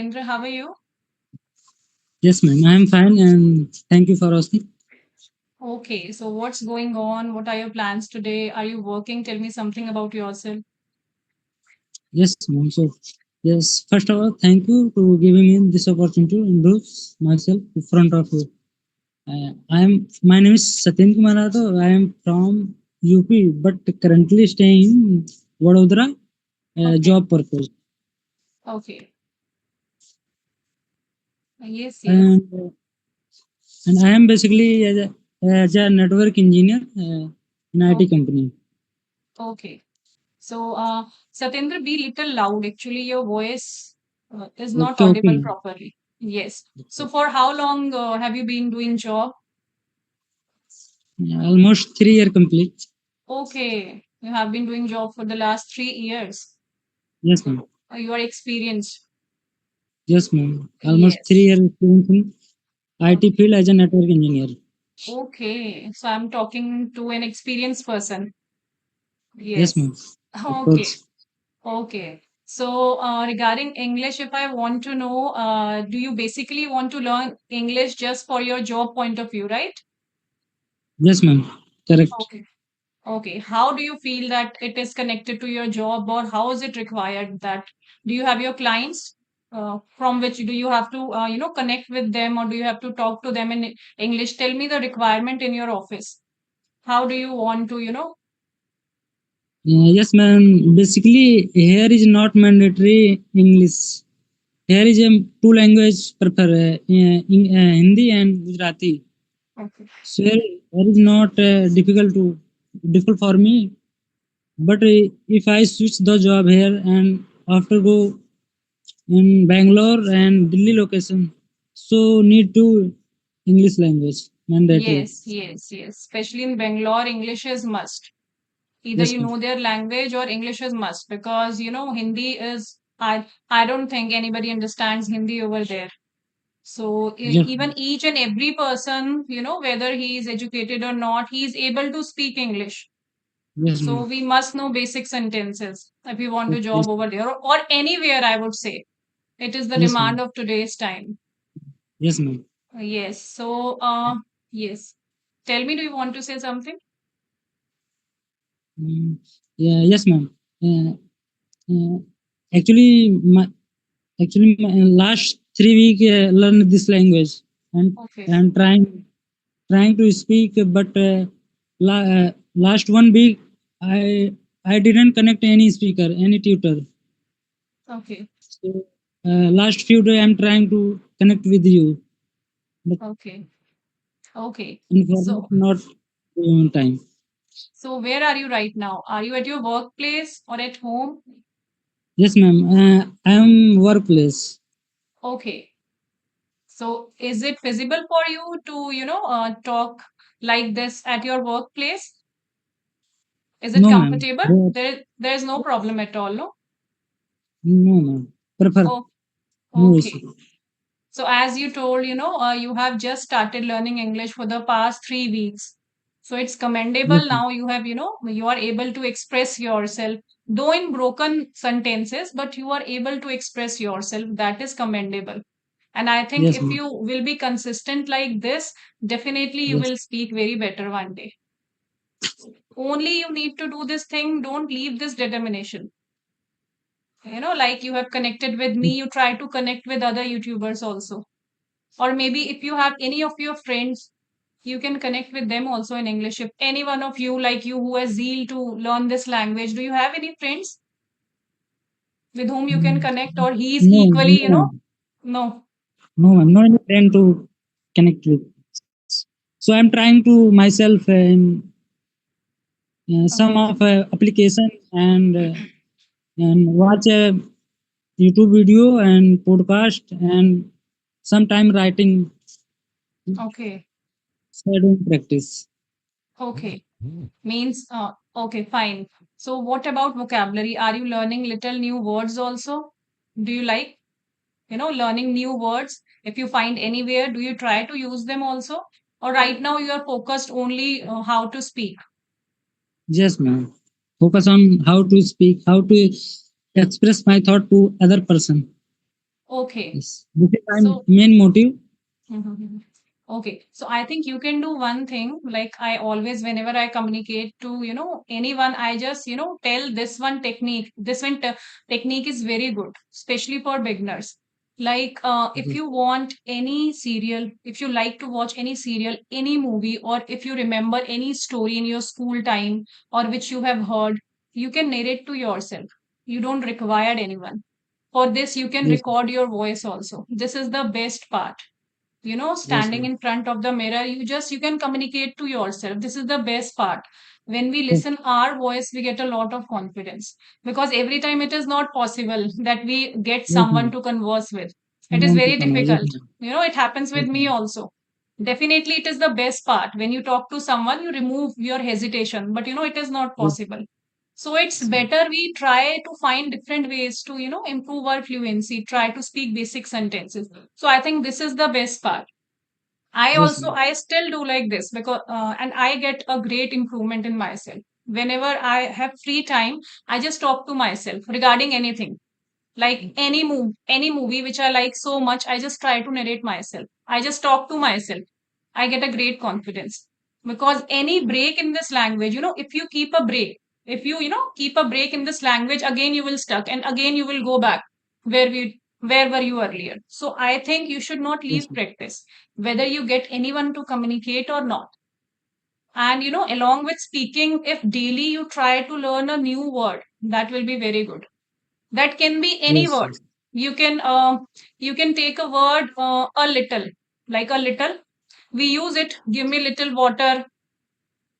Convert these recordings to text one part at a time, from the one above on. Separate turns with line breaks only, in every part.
Indra, how are you?
Yes, ma'am. I am fine and thank you for asking.
Okay, so what's going on? What are your plans today? Are you working? Tell me something about yourself.
Yes, ma'am. So, yes, first of all, thank you to giving me this opportunity to introduce myself in front of you. My name is Satyen Kumar Yadav. I am from UP, but currently staying in Vadodara,
Okay,
job purpose.
okay. Yes, yes.
And, and I am basically as a network engineer in IT
Okay,
company.
okay. So, Satyendra, be little loud. Actually, your voice is not
Okay,
audible
okay.
properly. Yes. So, for how long have you been doing job?
Almost 3 year complete.
Okay, you have been doing job for the last 3 years.
Yes, ma'am.
You are experienced.
Yes, ma'am. Almost three
Yes.
years experience in IT
Okay.
field as a network engineer.
Okay. So, I'm talking to an experienced person.
Yes,
Yes.
ma'am. Of
Okay.
course.
Okay. So, regarding English, if I want to know, do you basically want to learn English just for your job point of view, right?
Yes, ma'am. Correct.
Okay. Okay. How do you feel that it is connected to your job, or how is it required that do you have your clients from which do you have to, connect with them, or do you have to talk to them in English? Tell me the requirement in your office. How do you want to,
Yes, ma'am. Basically, here is not mandatory English. Here is a two language prefer Hindi and Gujarati.
Okay.
So here is not difficult for me. But if I switch the job here and after go in Bangalore and Delhi location, so need to English language mandatory.
Yes, yes, yes. Especially in Bangalore, English is must. Either
Yes,
you
ma'am.
know their language or English is must because Hindi is I don't think anybody understands Hindi over there. So
Yes,
even each and every person, whether he is educated or not, he is able to speak English.
yes,
So
ma'am.
we must know basic sentences if we want to
Yes,
job over there or anywhere. I would say it is the
yes,
demand
ma'am.
of today's time.
Yes, ma'am.
Yes. So yes. Tell me, do you want to say something?
Mm, yeah, yes, ma'am. Uh, uh, actually, my last 3 week learn this language and
Okay.
and trying to speak, but last 1 week I didn't connect any speaker, any tutor.
Okay.
So last few days I'm trying to connect with you, but
Okay. Okay.
information
So,
not on time.
where are you right now? Are you at your workplace or at home?
Yes, ma'am. I am workplace.
Okay. So, is it feasible for you to, talk like this at your workplace? Is it
No, ma'am.
comfortable? There is no problem at all, no?
No, ma'am. Prefer
Oh,
no issue.
okay. So, as you told, you have just started learning English for the past 3 weeks. So, it's
Yes,
commendable
ma'am.
now you are able to express yourself, though in broken sentences, but you are able to express yourself. That is commendable. And I think
Yes,
if
ma'am.
you will be consistent like this, definitely you
Yes,
will speak very better one day. Only you need to do this thing. Don't leave this determination. Like you have connected with me, you try to connect with other YouTubers also. Or maybe if you have any of your friends, you can connect with them also in English. If any one of you, like you, who has zeal to learn this language, do you have any friends with whom you can connect, or he is
no,
equally,
no, ma'am.
no?
No, ma'am. No any friend to connect with. So I'm trying to myself in some
Okay.
of application and watch a YouTube video and podcast and sometime writing
Okay.
shadowing practice.
Okay. Means, okay, fine. So, what about vocabulary? Are you learning little new words also? Do you like, learning new words? If you find anywhere, do you try to use them also? Or right now you are focused only how to speak?
Yes, ma'am. Focus on how to speak, how to express my thought to other person.
Okay.
Yes, this is my
So,
main motive.
mhm. Okay. So I think you can do one thing. Like I always, whenever I communicate to, anyone, I just, tell this one technique. This one technique is very good, especially for beginners. Like if
Yes,
you want any serial, if you like to watch any serial, any movie, or if you remember any story in your school time or which you have heard, you can narrate to yourself. You don't require anyone. For this, you can
yes,
record your voice also. This is the best part.
yes,
Standing in front of the mirror, you can communicate to yourself. This is the best part. When we
yes,
listen our voice, we get a lot of confidence, because every time it is not possible that we get
yes,
someone
ma'am.
to converse with. It is
Someone to
very
convey. Yes,
difficult.
ma'am.
It happens with
Yes,
me
ma'am.
also. Definitely it is the best part. When you talk to someone, you remove your hesitation, but it is not
Yes,
possible. So it's
yes, ma'am.
better we try to find different ways to improve our fluency, try to speak basic sentences. So I think this is the best part.
Yes, ma'am.
I still do like this, because and I get a great improvement in myself. Whenever I have free time, I just talk to myself regarding anything. Like any movie which I like so much, I just try to narrate myself. I just talk to myself. I get a great confidence, because any break in this language, if you keep a break, if keep a break in this language, again you will stuck and again you will go back where were you earlier. So I think you should not
Yes,
leave
ma'am.
practice, whether you get anyone to communicate or not. And along with speaking, if daily you try to learn a new word, that will be very good. That can be any
Yes,
word.
yes,
You can take a word, a little, like a little. We use it. Give me little water.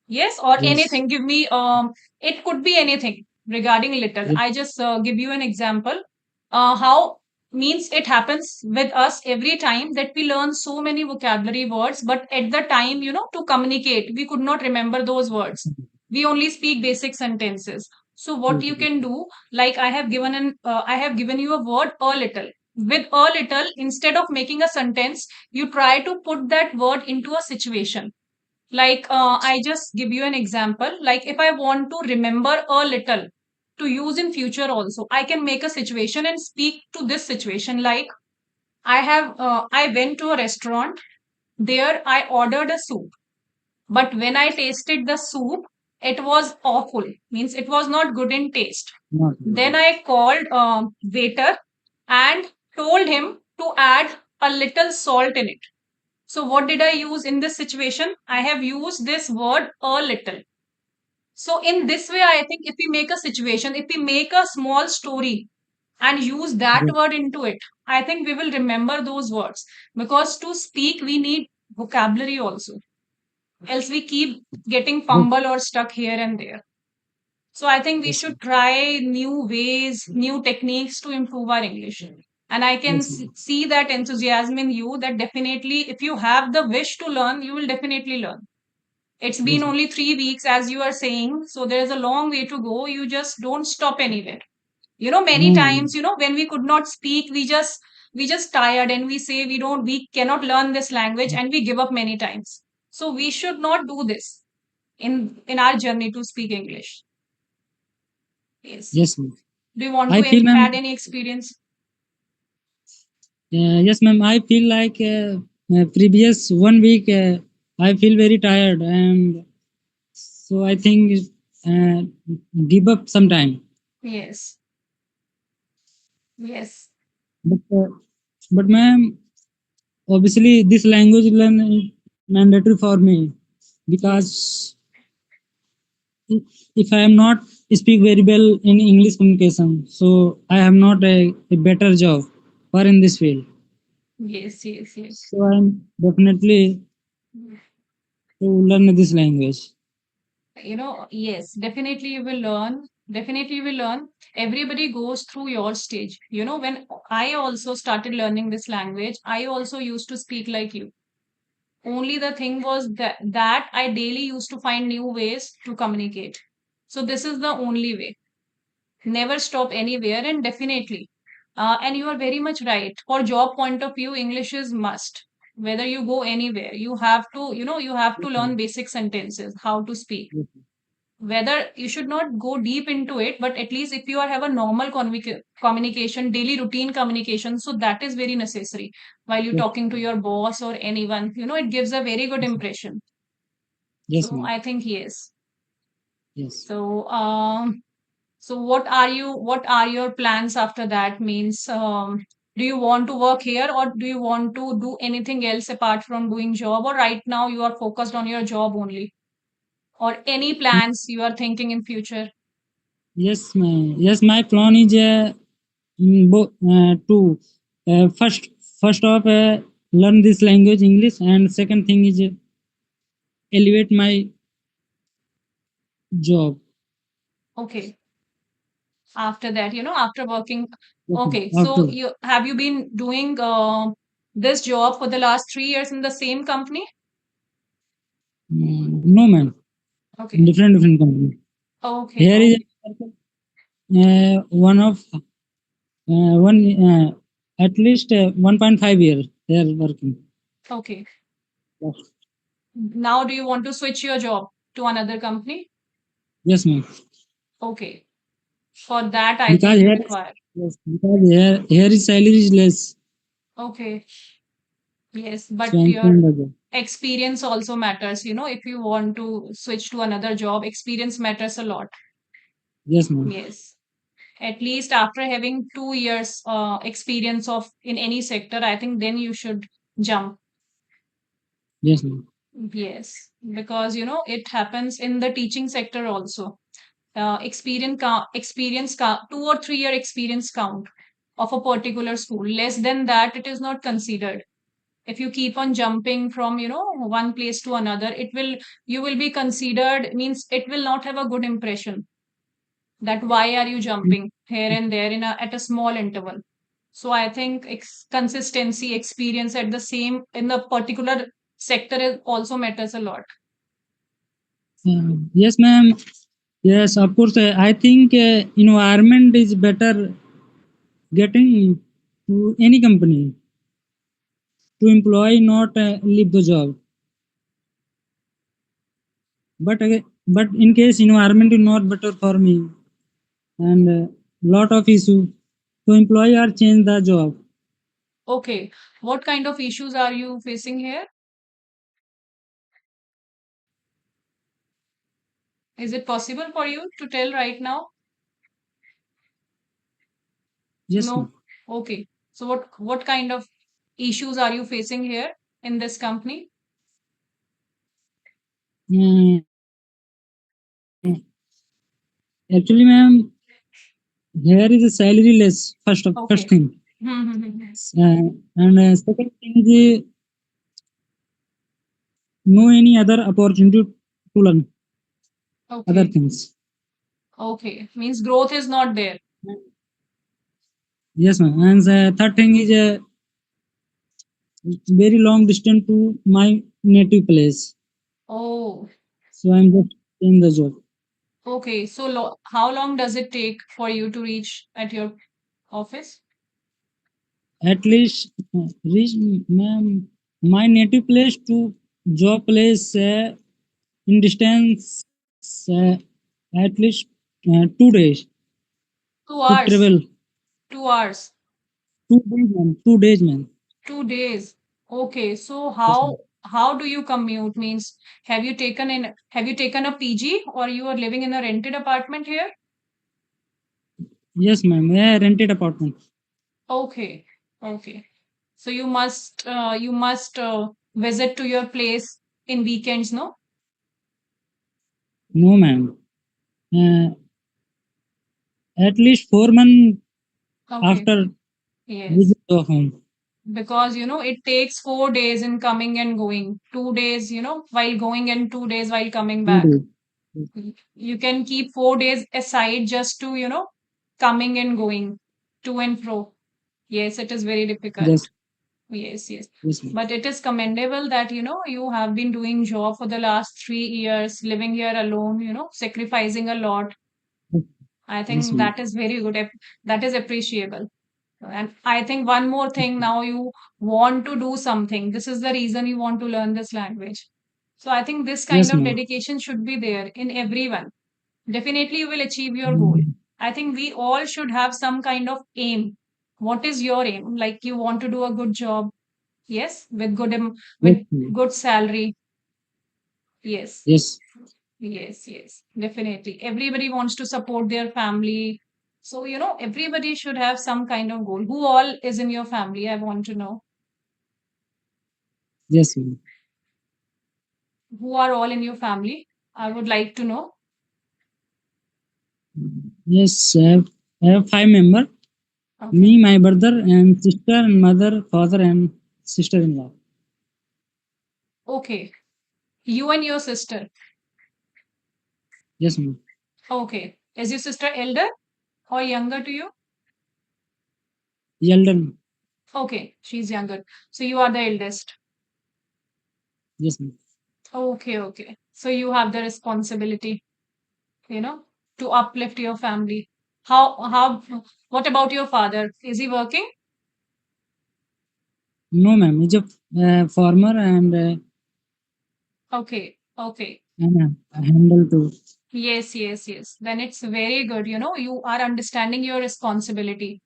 Yes, or
yes,
anything. Give me. It could be anything regarding little.
yes,
I just give you an example. How means it happens with us every time that we learn so many vocabulary words, but at the time, to communicate, we could not remember those words. We only speak basic sentences. So what
yes,
you
yes,
can do, like I have given you a word, a little. With a little, instead of making a sentence, you try to put that word into a situation. Like I just give you an example. Like if I want to remember a little to use in future also, I can make a situation and speak to this situation. Like I went to a restaurant. There I ordered a soup, but when I tasted the soup, it was awful. Means it was not good in taste.
not
Then
really.
I called waiter and told him to add a little salt in it. So what did I use in this situation? I have used this word a little. So in this way, I think if we make a situation, if we make a small story and use that
Yes,
word into it, I think we will remember those words, because to speak, we need vocabulary also. Else we keep getting
yes,
fumble or stuck here and there. So I think we
yes,
should
ma'am.
try new ways, new techniques to improve our English. And I can
Yes, ma'am.
see that enthusiasm in you, that definitely if you have the wish to learn, you will definitely learn. It's been
Yes, ma'am.
only 3 weeks, as you are saying. So there is a long way to go. You just don't stop anywhere. Many
No, no,
times, when we could not speak, we just tired and we say we cannot learn this language,
no.
and we give up many times. So we should not do this in our journey to speak English. Yes.
Yes, ma'am.
Do you want
I
to
feel, ma'am.
add any experience?
Yes, ma'am. I feel like previous 1 week, I feel very tired, and so I think uh, give up sometime.
Yes. Yes.
But ma'am, obviously this language learn is mandatory for me
Yes.
because if I am not speak very well in English communication, so I have not a better job or in this field.
Yes. Yes. Yes.
So I'm definitely to learn this language.
Yes, definitely you will learn. Definitely you will learn. Everybody goes through your stage. When I also started learning this language, I also used to speak like you. Only the thing was that I daily used to find new ways to communicate. So this is the only way. Never stop anywhere, and definitely. And you are very much right. For job point of view, English is must. Whether you go anywhere, you have to learn basic sentences, how to speak.
Yes,
Whether you should not go deep into it, but at least if you are have a normal communication, daily routine communication, so that is very necessary while you're
Yes,
talking to your boss or anyone. It gives a very good
yes,
impression.
yes,
So
ma'am.
I think yes.
Yes.
So what are your plans after that? Means do you want to work here, or do you want to do anything else apart from doing job, or right now you are focused on your job only, or any plans you are thinking in future?
Yes, yes, my plan is to first off learn this language English, and second thing is elevate my job.
Okay. After that, after working.
Yes, ma'am.
Okay. So
After
you been doing this job for the last 3 years in the same company?
no man,
Okay.
different company.
Okay.
Here is
Okay.
one of one at least 1.5 years they are working.
Okay.
Yes,
Now, do you want to switch your job to another company?
yes, ma'am.
Okay. For that, I
Because
think you
here
require.
yes, because here is salary is less,
Okay. Yes,
so
but
I'm
your
saying that.
experience also matters. If you want to switch to another job, experience matters a lot.
Yes, ma'am.
Yes. At least after having 2 years experience of in any sector, I think then you should jump.
Yes, ma'am.
Yes, because it happens in the teaching sector also. Experience 2 or 3 year experience count of a particular school. Less than that, it is not considered. If you keep on jumping from one place to another, you will be considered, means it will not have a good impression, that why are you jumping here and there at a small interval. So I think consistency, experience at the same in the particular sector also matters a lot.
Yes, ma'am. Yes, of course. I think environment is better getting to any company to employ, not leave the job. But in case environment is not better for me, and lot of issue, so employee or change the job.
Okay, what kind of issues are you facing here? Is it possible for you to tell right now?
Yes,
No.
ma'am.
Okay. So what kind of issues are you facing here in this company?
Uh, actually, ma'am, here is a salary less. First
Okay.
thing,
Hmm.
and second thing is no any other opportunity to learn other
Okay.
things.
Okay. Means growth is not there.
Yes, ma'am. And the third thing is a very long distance to my native place.
Oh,
So I'm just in the job.
okay. So how long does it take for you to reach at your office?
At least reach my native place to job place in distance uh, at least 2 days
2
to
hours.
travel.
2 hours.
2 days, man. 2 days, man.
2 days. Okay. So
Yes,
how do you commute? Means have you taken a PG, or you are living in a rented apartment here?
yes, ma'am. Yeah, rented apartment.
Okay. Okay. So you must visit to your place in weekends, no?
No, ma'am. Uh, at least 4 months
Okay.
after
Yes.
visit the home.
Because it takes 4 days in coming and going. 2 days, while going, and 2 days while coming
Two
back.
days.
You can keep 4 days aside just to, coming and going to and fro. Yes, it is very difficult.
Yes,
Yes, yes.
yes, ma'am.
But it is commendable that, you have been doing job for the last 3 years, living here alone, sacrificing a lot. I
Yes,
think
ma'am.
that is very good. That is appreciable. And I think one more thing, now you want to do something. This is the reason you want to learn this language. So I think this kind
Yes,
of
ma'am.
dedication should be there in everyone. Definitely you will achieve your goal.
Mm,
I think we all should have some kind of aim. What is your aim? Like you want to do a good job, yes, with
yes,
with good salary. Yes.
yes,
Yes, yes, definitely. Everybody wants to support their family. So, everybody should have some kind of goal. Who all is in your family? I want to know.
yes, ma'am.
Who are all in your family? I would like to know.
Yes, I have 5 members.
Okay.
Me, my brother, and sister, and mother, father, and sister-in-law.
Okay. You and your sister.
Yes, ma'am.
Okay. Is your sister elder or younger to you?
Elder.
Okay. She's younger. So you are the eldest.
Yes, ma'am.
Okay. Okay. So you have the responsibility, you know, to uplift your family. What about your father? Is he working?
No, ma'am. He's a farmer
Okay, okay.
and a handle too.
Yes, yes, yes. Then it's very good. You are understanding your responsibility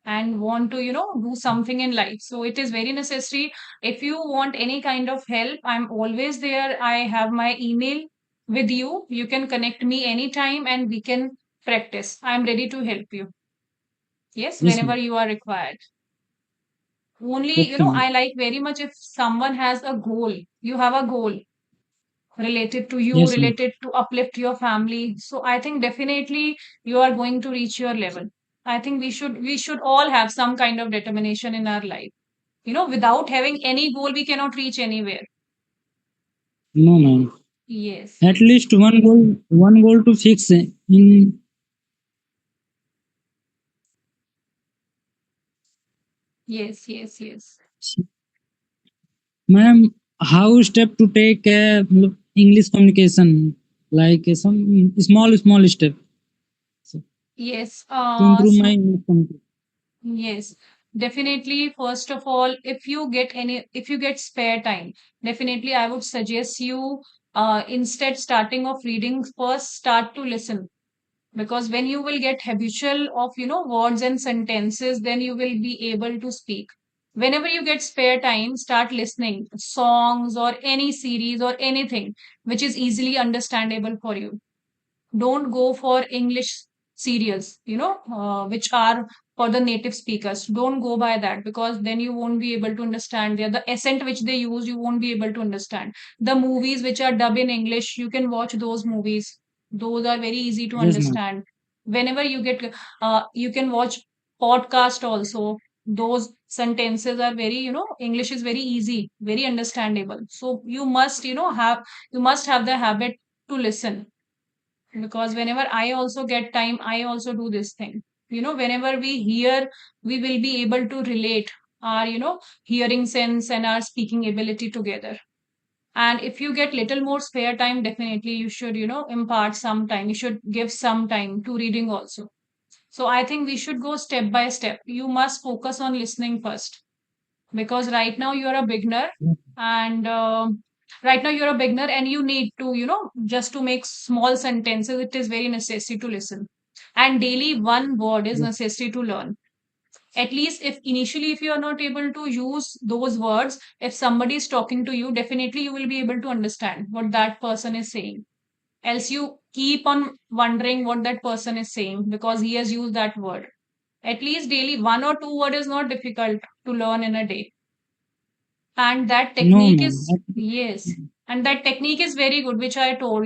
and want to, do something in life. So it is very necessary. If you want any kind of help, I'm always there. I have my email with you. You can connect me anytime and we can practice. I'm ready to help you. Yes,
Yes,
whenever
ma'am.
you are required. Only,
Okay, ma'am.
I like very much if someone has a goal. You have a goal related to you,
Yes, ma'am.
related to uplift your family. So I think definitely you are going to reach your level. I think we should all have some kind of determination in our life. Without having any goal, we cannot reach anywhere.
No, ma'am.
Yes,
At
yes,
least one goal to fix in.
yes, yes, yes.
Ma'am, how step to take English communication, like some small step so,
Yes.
to improve my
So
English communication.
yes, definitely. First of all, if you get spare time, definitely I would suggest you, instead starting of reading, first start to listen. Because when you will get habitual of words and sentences, then you will be able to speak. Whenever you get spare time, start listening songs or any series or anything which is easily understandable for you. Don't go for English serials, which are for the native speakers. Don't go by that, because then you won't be able to understand the accent which they use. You won't be able to understand the movies which are dubbed in English. You can watch those movies. Those are very easy to
Yes, ma'am.
understand. Whenever you can watch podcast also. Those sentences are very, English is very easy, very understandable. So you must have the habit to listen. Because whenever I also get time, I also do this thing. Whenever we hear, we will be able to relate our, hearing sense and our speaking ability together. And if you get little more spare time, definitely you should, impart some time. You should give some time to reading also. So I think we should go step by step. You must focus on listening first, because right now you're a beginner. And right now you're a beginner and you need to, just to make small sentences, it is very necessary to listen. And daily one word is
Yes,
necessary to learn. At least if initially, if you are not able to use those words, if somebody is talking to you, definitely you will be able to understand what that person is saying. Else you keep on wondering what that person is saying because he has used that word. At least daily one or two word is not difficult to learn in a day. And that
no,
technique
ma'am.
is, yes, and that technique is very good, which I told,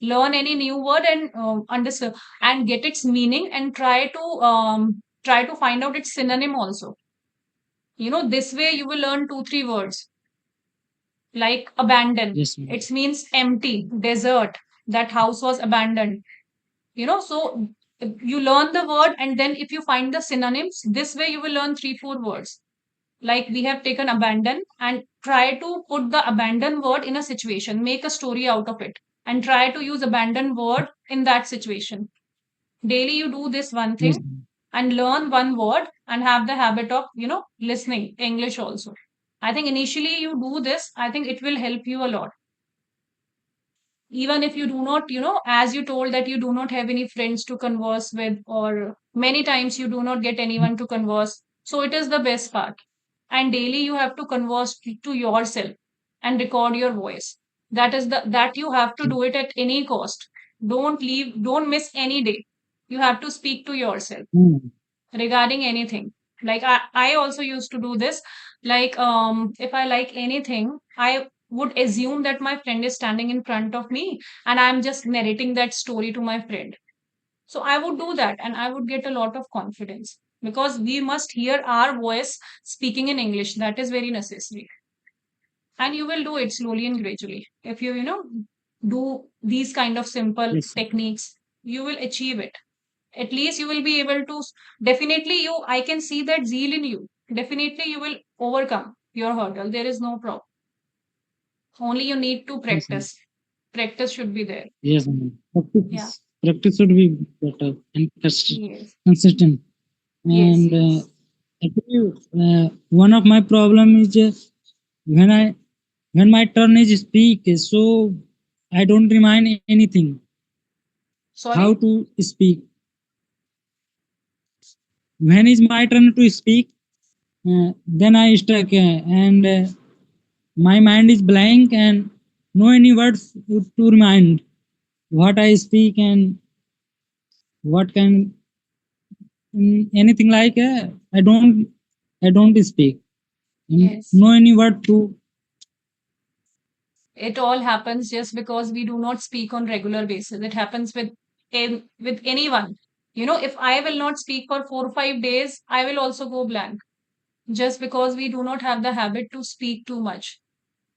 learn any new word and understand and get its meaning, and try to find out its synonym also. This way you will learn two three words. Like abandon,
Yes, ma'am.
it means empty, desert, that house was abandoned. So you learn the word, and then if you find the synonyms, this way you will learn three four words. Like we have taken abandon and try to put the abandon word in a situation, make a story out of it, and try to use abandon word in that situation. Daily you do this one
Yes,
thing
ma'am.
and learn one word and have the habit of, listening English also. I think initially you do this, I think it will help you a lot. even if you do not, as you told that you do not have any friends to converse with, or many times you do not get anyone to converse, so it is the best part. And daily you have to converse to yourself and record your voice. That is that you have to do it at any cost. Don't miss any day. You have to speak to yourself
Mm.
regarding anything. Like I also used to do this. Like if I like anything, I would assume that my friend is standing in front of me and I'm just narrating that story to my friend. So I would do that and I would get a lot of confidence, because we must hear our voice speaking in English. That is very necessary. And you will do it slowly and gradually. If you do these kind of simple
Yes,
techniques, you will achieve it. At least you will be able to, definitely I can see that zeal in you. Definitely you will overcome your hurdle. There is no problem. Only you need to
yes, ma'am.
practice. Practice should be there.
Yes, ma'am.
Yeah.
Practice should be better and
Yes.
consistent.
Yes.
And
Yes.
actually, one of my problem is when I when my turn is speak, so I don't remind anything how
Sorry.
to speak. When is my turn to speak, then I stuck, and my mind is blank and no any words to remind what I speak and what can anything like I don't speak and
Yes.
no any word to.
It all happens just because we do not speak on regular basis. It happens with anyone. If I will not speak for 4 or 5 days, I will also go blank, just because we do not have the habit to speak too much.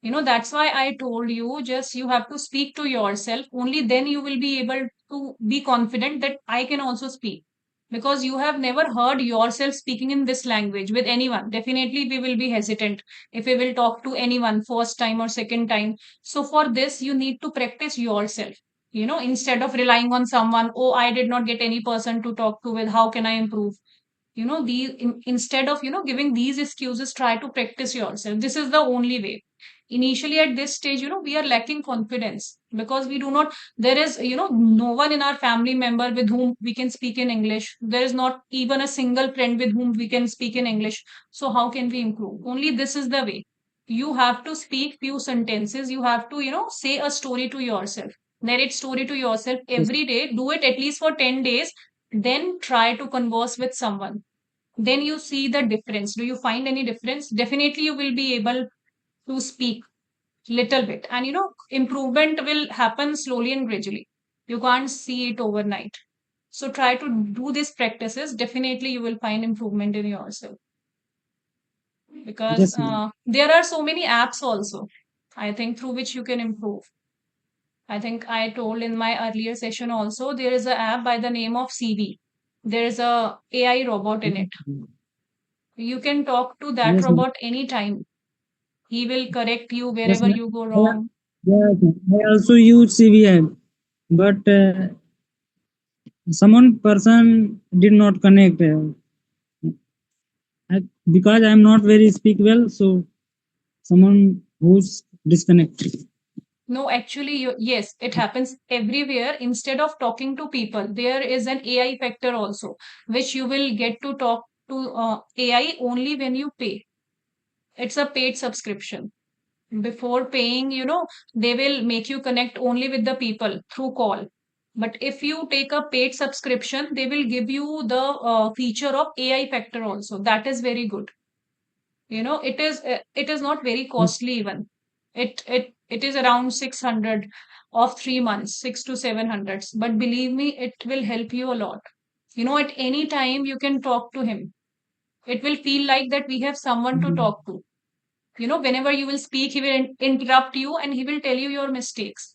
That's why I told you, just you have to speak to yourself. Only then you will be able to be confident that I can also speak. Because you have never heard yourself speaking in this language with anyone. Definitely, we will be hesitant if we will talk to anyone first time or second time. So, for this, you need to practice yourself. Instead of relying on someone, oh, I did not get any person to talk to with, how can I improve? Instead of giving these excuses, try to practice yourself. This is the only way. Initially at this stage, we are lacking confidence because we do not, there is no one in our family member with whom we can speak in English. There is not even a single friend with whom we can speak in English. So how can we improve? Only this is the way. You have to speak few sentences. You have to say a story to yourself, narrate story to yourself
Yes,
every day. Do it at least for 10 days. Then try to converse with someone. Then you see the difference. Do you find any difference? Definitely you will be able to speak little bit, and improvement will happen slowly and gradually. You can't see it overnight. So try to do these practices. Definitely you will find improvement in yourself, because
yes, ma'am.
there are so many apps also, I think, through which you can improve. I think I told in my earlier session also, there is an app by the name of CV. There is a AI robot in it. You can talk to that
Yes, ma'am.
robot anytime. He will correct you
Yes,
wherever
ma'am.
you go
Yeah,
wrong.
yeah, I also use CVM, but someone person did not connect, because I am not very speak well, so someone who's disconnected.
No, actually, yes, it happens everywhere. Instead of talking to people, there is an AI factor also, which you will get to talk to AI only when you pay. It's a paid subscription. Before paying, they will make you connect only with the people through call. But if you take a paid subscription, they will give you the feature of AI factor also. That is very good. It is not very
Yes,
costly even. It is around 600 of 3 months, 6 to 700. But believe me, it will help you a lot. At any time you can talk to him. It will feel like that we have someone to
mm,
talk to. Whenever you will speak, he will interrupt you and he will tell you your mistakes.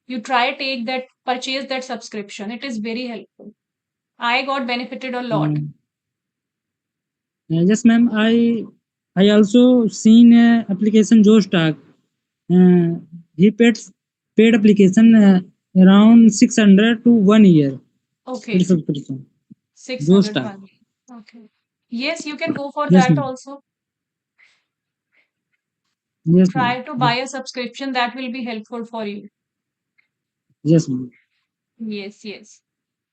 You try take that, purchase that subscription. It is very helpful. I got benefited a lot.
mm. Yes, ma'am. I also seen application Jostack. Uh, he paid application around 600 to 1 year. Paid
Okay,
subscription.
600
Jostack.
months. Okay. Yes, you can go for
Yes,
that
ma'am.
also.
Yes, ma'am.
Try to buy a subscription that will be helpful for you.
Yes, ma'am.
Yes, yes.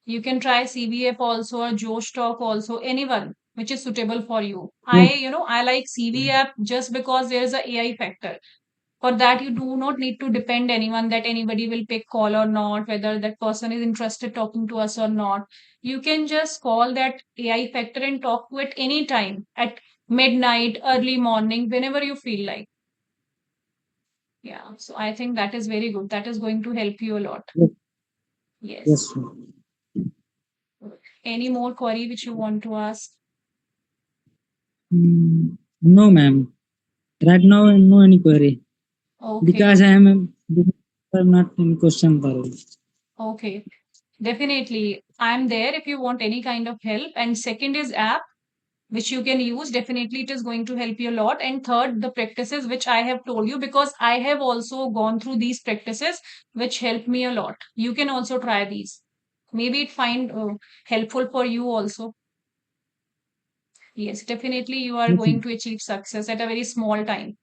You can try CVF also or Josh Talk also, anyone which is suitable for you.
Yes.
I like CV app just because there is a AI factor. For that, you do not need to depend anyone that anybody will pick call or not, whether that person is interested talking to us or not. You can just call that AI factor and talk to it any time at midnight, early morning, whenever you feel like. Yeah. So I think that is very good. That is going to help you a lot.
Yes.
Yes.
Yes, ma'am.
Any more query which you want to ask?
No, ma'am. Right now, no any query
Okay.
because I am not in question for you.
Okay. Definitely. I'm there if you want any kind of help. And second is app, which you can use. Definitely, it is going to help you a lot. And third, the practices which I have told you, because I have also gone through these practices, which help me a lot. You can also try these. Maybe it find helpful for you also. Yes, definitely, you are
Yes,
going
ma'am.
to achieve success at a very small time.